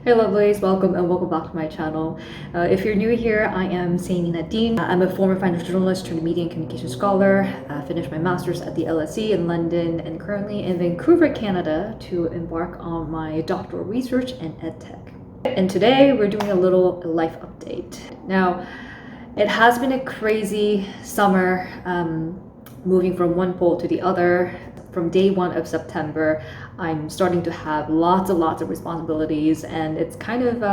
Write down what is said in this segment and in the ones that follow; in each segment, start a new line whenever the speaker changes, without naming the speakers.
Hey lovelies, welcome back to my channel. If you're new here, I am Saini Nadine. I'm a former financial journalist turned media and communication scholar. I finished my master's at the LSE in London and currently in Vancouver, Canada to embark on my doctoral research in EdTech. And today we're doing a little life update. Now, it has been a crazy summer, moving from one pole to the other. From day one of September, I'm starting to have lots of responsibilities, and it's kind of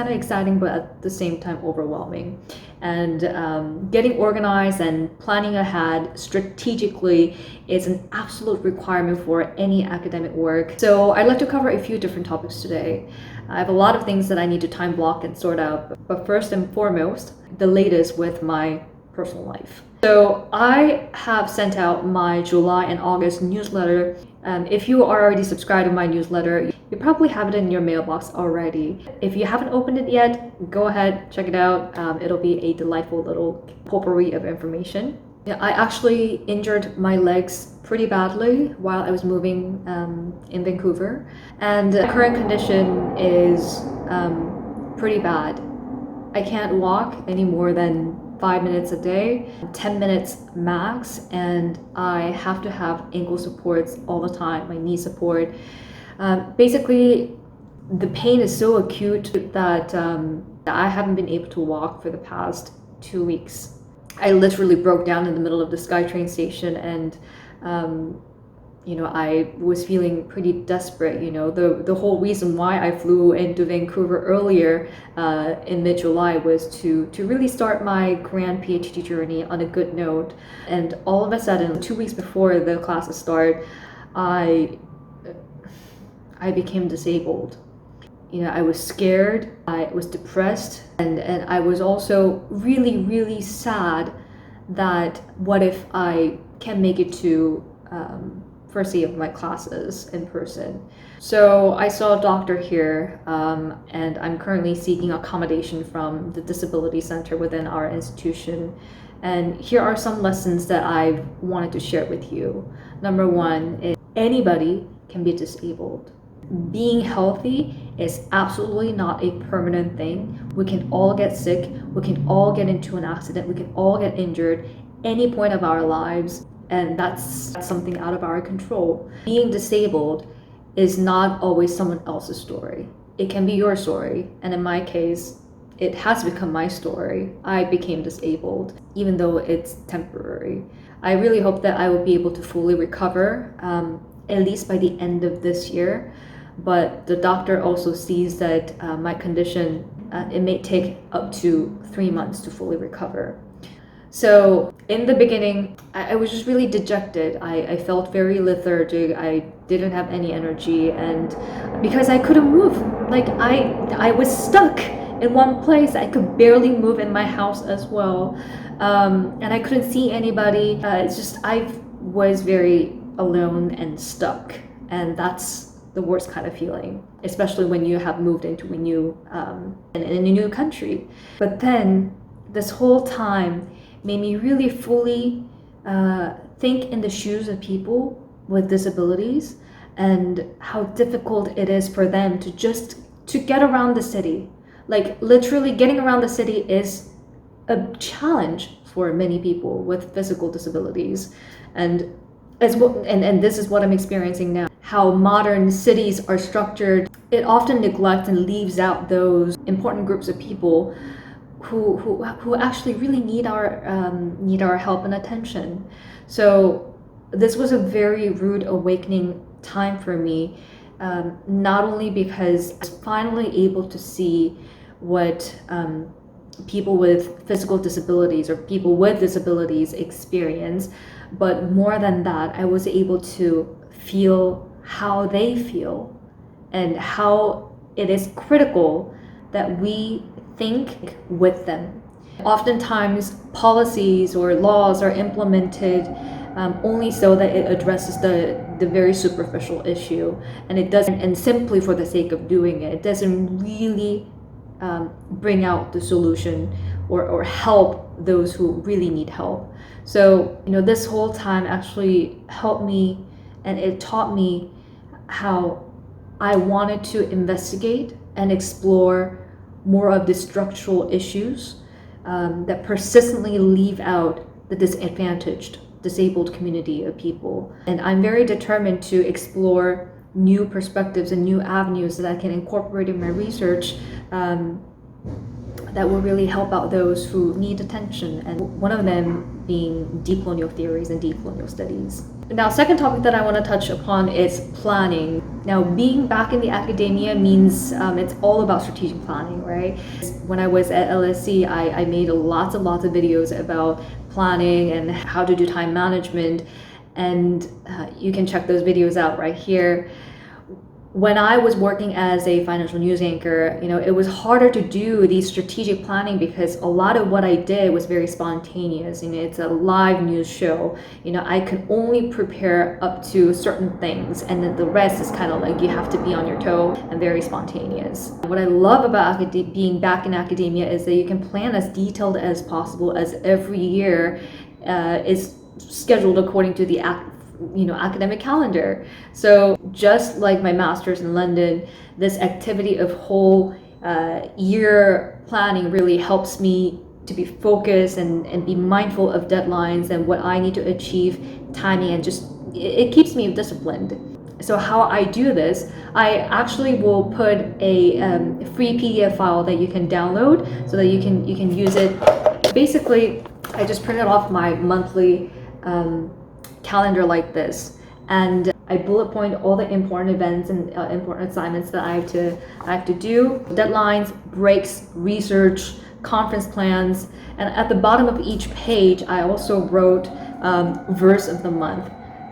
exciting, but at the same time overwhelming. And getting organized and planning ahead strategically is an absolute requirement for any academic work. So I'd like to cover a few different topics today. I have a lot of things that I need to time block and sort out, but first and foremost, the latest with my personal life. So I have sent out my July and August newsletter. If you are already subscribed to my newsletter, you probably have it in your mailbox already. If you haven't opened it yet, go ahead, check it out. It'll be a delightful little potpourri of information. Yeah, I actually injured my legs pretty badly while I was moving in Vancouver, and the current condition is pretty bad. I can't walk any more than 5 minutes a day, 10 minutes max, and I have to have ankle supports all the time, my knee support. Basically, the pain is so acute that I haven't been able to walk for the past 2 weeks. I literally broke down in the middle of the SkyTrain station, and I was feeling pretty desperate. The whole reason why I flew into Vancouver earlier in mid-July was to really start my grand PhD journey on a good note. And all of a sudden, 2 weeks before the classes start, I became disabled. I was scared, I was depressed, and I was also really sad that what if I can't make it to first day of my classes in person. So I saw a doctor here, and I'm currently seeking accommodation from the disability center within our institution. And here are some lessons that I wanted to share with you. Number one is anybody can be disabled. Being healthy is absolutely not a permanent thing. We can all get sick, we can all get into an accident, we can all get injured any point of our lives. And that's something out of our control. Being disabled is not always someone else's story. It can be your story. And in my case, it has become my story. I became disabled, even though it's temporary. I really hope that I will be able to fully recover, at least by the end of this year. But the doctor also sees that my condition, it may take up to 3 months to fully recover. So in the beginning, I was just really dejected. I felt very lethargic. I didn't have any energy, and because I couldn't move, like I was stuck in one place. I could barely move in my house as well, and I couldn't see anybody. It's just I was very alone and stuck, and that's the worst kind of feeling, especially when you have moved into a new in a new country. But then this whole time made me really fully think in the shoes of people with disabilities and how difficult it is for them to get around the city. Like literally getting around the city is a challenge for many people with physical disabilities. And this is what I'm experiencing now. How modern cities are structured, it often neglects and leaves out those important groups of people who actually really need our help and attention. So this was a very rude awakening time for me, not only because I was finally able to see what people with physical disabilities or people with disabilities experience, but more than that, I was able to feel how they feel and how it is critical that we think with them. Oftentimes, policies or laws are implemented only so that it addresses the very superficial issue, and it doesn't, and simply for the sake of doing it, it doesn't really bring out the solution or help those who really need help. So this whole time actually helped me, and it taught me how I wanted to investigate and explore more of the structural issues that persistently leave out the disadvantaged, disabled community of people. And I'm very determined to explore new perspectives and new avenues that I can incorporate in my research that will really help out those who need attention, and one of them being decolonial theories and decolonial studies. Now, second topic that I want to touch upon is planning. Now, being back in the academia means it's all about strategic planning, right? When I was at LSE, I made lots of videos about planning and how to do time management, and you can check those videos out right here. When I was working as a financial news anchor, it was harder to do the strategic planning because a lot of what I did was very spontaneous. It's a live news show. I could only prepare up to certain things, and then the rest is kind of like you have to be on your toe and very spontaneous. What I love about being back in academia is that you can plan as detailed as possible, as every year is scheduled according to the academic calendar. So just like my master's in London, this activity of whole year planning really helps me to be focused and be mindful of deadlines and what I need to achieve, timing, and just it keeps me disciplined. So how I do this, I actually will put a free PDF file that you can download so that you can use it. Basically, I just printed off my monthly calendar like this, and I bullet point all the important events and important assignments that I have to do, deadlines, breaks, research, conference plans, and at the bottom of each page I also wrote verse of the month.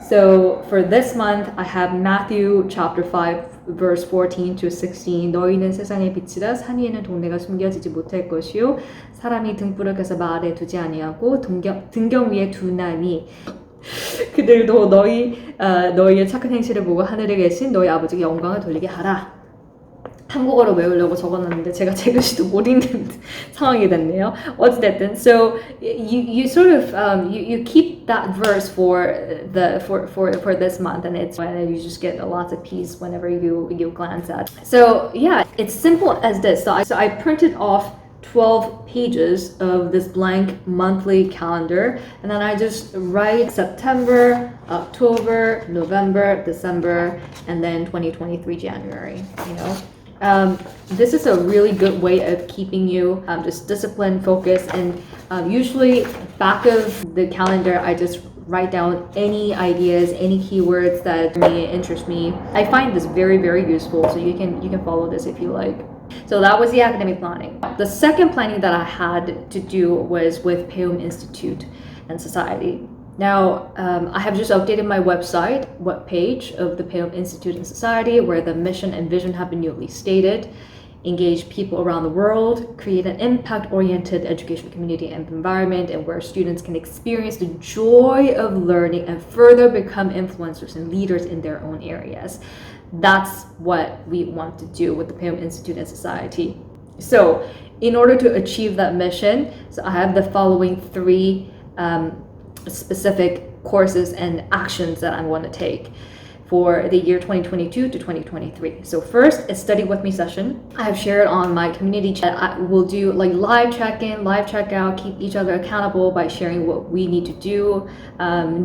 So for this month I have Matthew chapter 5 verse 14 to 16. 너희는 세상의 빛이라 산 위에는 동네가 숨겨지지 못할 것이요 사람이 등불을 켜서 마을에 두지 아니하고 등경 위에 두나니 그들도 너희의 착한 행실을 보고 하늘에 계신 너희 아버지께 영광을 돌리게 하라. 한국어로 외우려고 적어놨는데 제가 제 글씨도 못 읽는 상황이 됐네요. 어찌됐든, so you sort of you keep that verse for this month, and you just get lots of peace whenever you glance at. So yeah, it's simple as this. So I printed off 12 pages of this blank monthly calendar, and then I just write September, October, November, December, and then 2023 January. This is a really good way of keeping you just disciplined, focused, and usually back of the calendar I just write down any ideas, any keywords that may interest me. I find this very, very useful, so you can follow this if you like. So that was the academic planning. The second planning that I had to do was with Baeum Institute and Society. Now, I have just updated my website page of the Baeum Institute and Society, where the mission and vision have been newly stated: engage people around the world, create an impact-oriented education community and environment, and where students can experience the joy of learning and further become influencers and leaders in their own areas. That's what we want to do with the Baeum Institute and Society. So in order to achieve that mission, so I have the following three specific courses and actions that I want to take for the year 2022 to 2023. So first, a study with me session. I have shared on my community chat. I will do like live check-in, live check-out, keep each other accountable by sharing what we need to do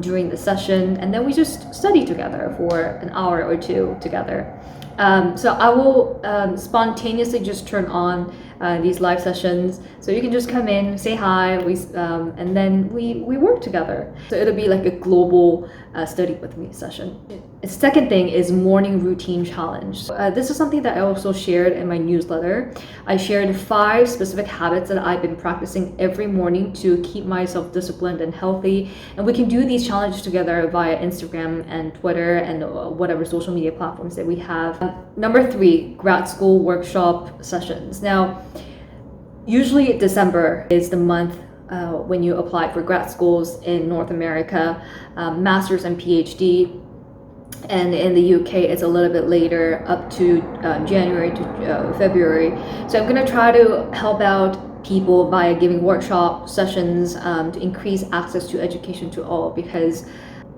during the session. And then we just study together for an hour or two together. So I will spontaneously just turn on these live sessions. So you can just come in, say hi, and then we work together. So it'll be like a global study with me session. The second thing is morning routine challenge. This is something that I also shared in my newsletter. I shared 5 specific habits that I've been practicing every morning to keep myself disciplined and healthy. And we can do these challenges together via Instagram and Twitter and whatever social media platforms that we have. Number 3, grad school workshop sessions. Now, usually December is the month when you apply for grad schools in North America, master's and PhD. And in the UK, it's a little bit later, up to January to February. So I'm gonna try to help out people via giving workshop sessions to increase access to education to all, because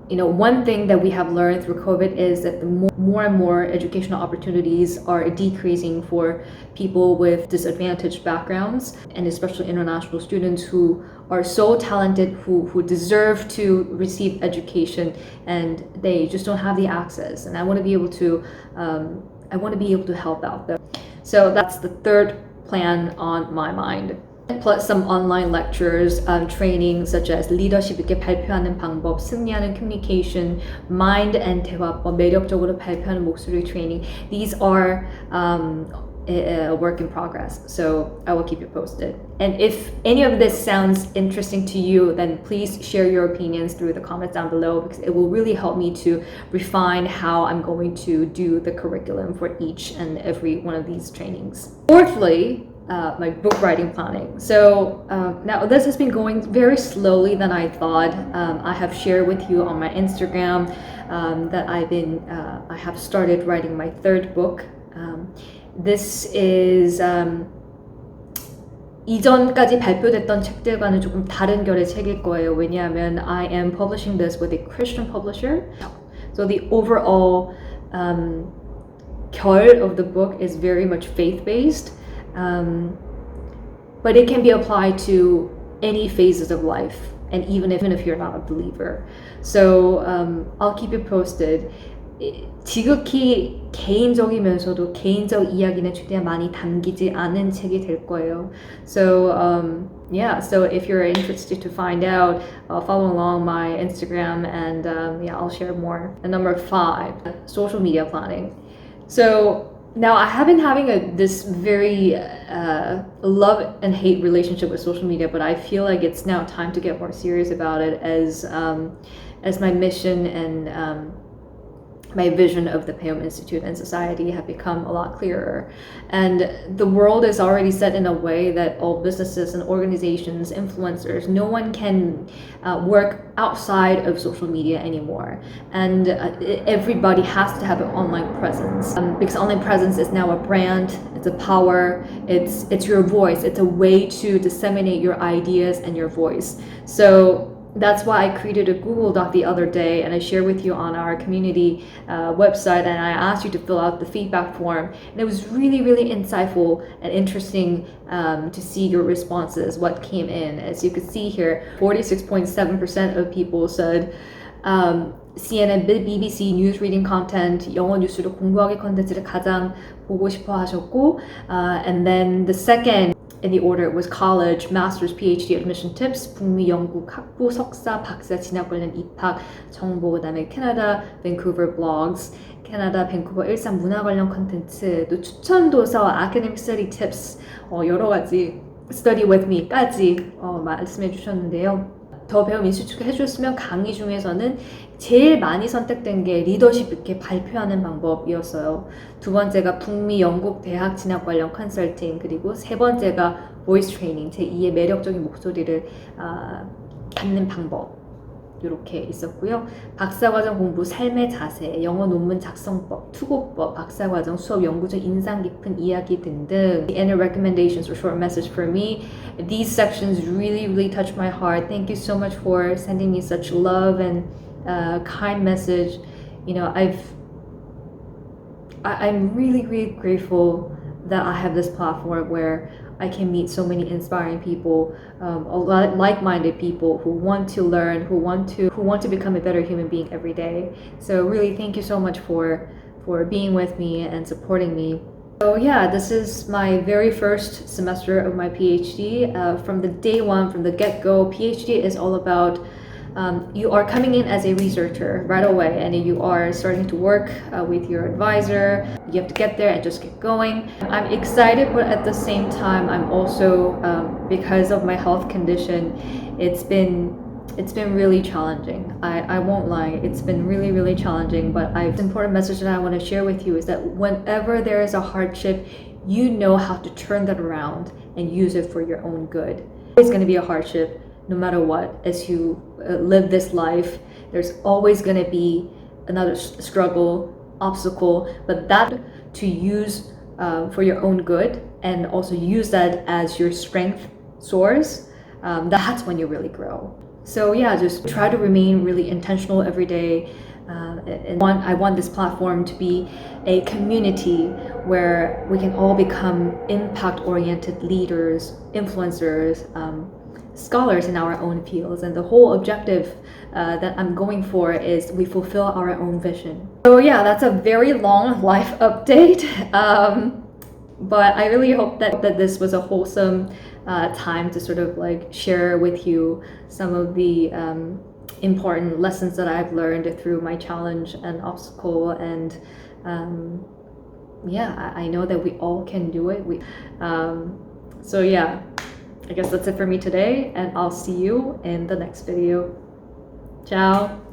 one thing that we have learned through COVID is that the more and more educational opportunities are decreasing for people with disadvantaged backgrounds, and especially international students who are so talented, who deserve to receive education, and they just don't have the access. And I want to be able to help out them. So that's the third plan on my mind. Plus some online lectures, training such as leadership 있게 발표하는 방법, 승리하는 communication, mind and 대화법, 매력적으로 발표하는 목소리 training. These are a work in progress, so I will keep you posted. And if any of this sounds interesting to you, then please share your opinions through the comments down below, because it will really help me to refine how I'm going to do the curriculum for each and every one of these trainings. Fourthly, my book writing planning. So now this has been going very slowly than I thought. I have shared with you on my Instagram that I have started writing my third book. This is 이전까지 발표됐던 책들과는 조금 다른 결의 책일 거예요. 왜냐하면 I am publishing this with a Christian publisher. So the overall 결 of the book is very much faith-based. But it can be applied to any phases of life, and even if you're not a believer. So I'll keep you posted. 지극히 개인적이면서도 개인적 이야기는 최대한 많이 담기지 않은 책이 될 거예요. So so if you're interested to find out, follow along my Instagram, and I'll share more. And number 5, social media planning. So now I have been having this very love and hate relationship with social media, but I feel like it's now time to get more serious about it as my mission and my vision of the Baeum Institute and Society have become a lot clearer. And the world is already set in a way that all businesses and organizations, influencers, no one can work outside of social media anymore. And everybody has to have an online presence, because online presence is now a brand, it's a power, it's your voice, it's a way to disseminate your ideas and your voice. So that's why I created a Google Doc the other day, and I shared with you on our community website, and I asked you to fill out the feedback form. And it was really, really insightful and interesting to see your responses, what came in. As you can see here, 46.7% of people said CNN, BBC news reading content, 영어 뉴스로 공부하기 컨텐츠를 가장 보고 싶어 하셨고, and then the second in the order was college, master's, PhD admission tips, 북미, 영국, 학부, 석사, 박사 진학 관련 입학 정보, 그다음에 캐나다, 밴쿠버 blogs, 캐나다, 밴쿠버 일상 문화 관련 컨텐츠, 또 추천 도서, academic study tips, 여러 가지 study with me까지 말씀해 주셨는데요. 더 배움 인스티튜트 해주셨으면 강의 중에서는 제일 많이 선택된 게 리더십 있게 발표하는 방법이었어요. 두 번째가 북미 영국 대학 진학 관련 컨설팅, 그리고 세 번째가 보이스 트레이닝, 제2의 매력적인 목소리를 갖는 방법, 이렇게 있었고요. 박사과정 공부, 삶의 자세, 영어 논문 작성법, 투고법, 박사과정 수업 연구적 인상 깊은 이야기 등등. And recommendations or short message for me. These sections really, really touched my heart. Thank you so much for sending me such love and kind message. You know, I'm really, really grateful that I have this platform where I can meet so many inspiring people, a lot like-minded people who want to learn, who want to become a better human being every day. So really, thank you so much for being with me and supporting me. So yeah, this is my very first semester of my PhD. From the day one, from the get-go, PhD is all about you are coming in as a researcher right away, and you are starting to work with your advisor. You have to get there and just get going. I'm excited, but at the same time, I'm also, because of my health condition, it's been really challenging. I won't lie, it's been really, really challenging, but the important message that I want to share with you is that whenever there is a hardship, you know how to turn that around and use it for your own good. It's going to be a hardship, no matter what. As you live this life, there's always going to be another struggle, obstacle, but that to use for your own good, and also use that as your strength source, that's when you really grow. So yeah, just try to remain really intentional every day. And I want this platform to be a community where we can all become impact-oriented leaders, influencers, scholars in our own fields. And the whole objective that I'm going for is we fulfill our own vision. So yeah, that's a very long life update. But I really hope that this was a wholesome time to sort of like share with you some of the important lessons that I've learned through my challenge and obstacle. And yeah, I know that we all can do it. So yeah, I guess that's it for me today, and I'll see you in the next video. Ciao!